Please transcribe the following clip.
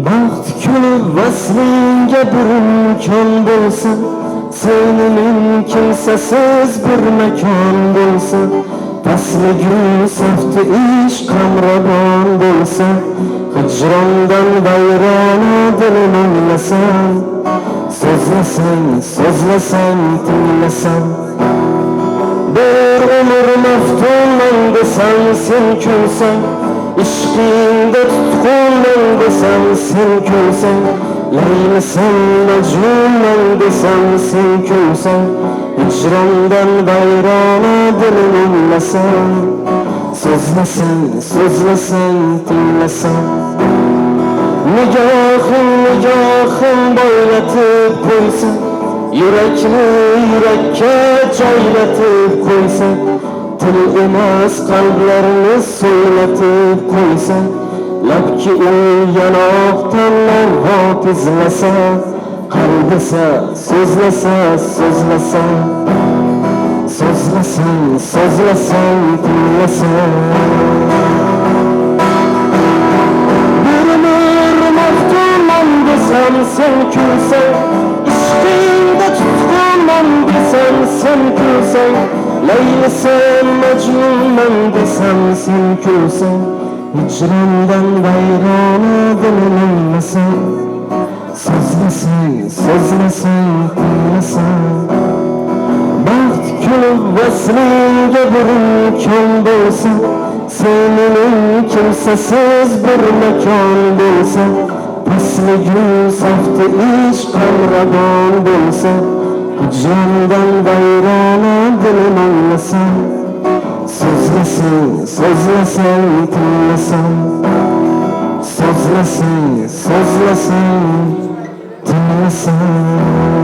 Baxt kulib vaslinga bir imkon bo'lsa, senin kimsasiz bir makon bo'lsa, pasligu safti ish qamrabon bo'lsa, hijrondan vayrona dilim anglasam, so'zlasang tinglasam, bir umr maftunman desam sen kulsang, ishqingda tutqunman desam sen kulsang, laylisan majnunman desam sen kulsang, hijrondan vayrona dilim anglasam, so'zlasang tinglasam, nigohim boylatib qo'ysa, yurakni yurakka joylatib qo'ysa, til emas qalblarni so'ylatib qo'ysa, labki u yanoqdan lavot izlasa, qalbisa so'zlasang tinglasam, bir umr maftunman desam sen kulsang, ishqingda tutqunman desam sen kulsang, laylisan majnunman desam sen kulsang, hijrondan vayrona dilim anglasam, so'zlasang tinglasam, baxt kulib vaslinga bir imkon bo'lsa, senin kimsasiz bir makon bo'lsa, pasligu safti ish qamrabon bo'lsa, hijrondan vayrona dilim anglasam, so'zlasang tinglasam, so'zlasang tinglasam.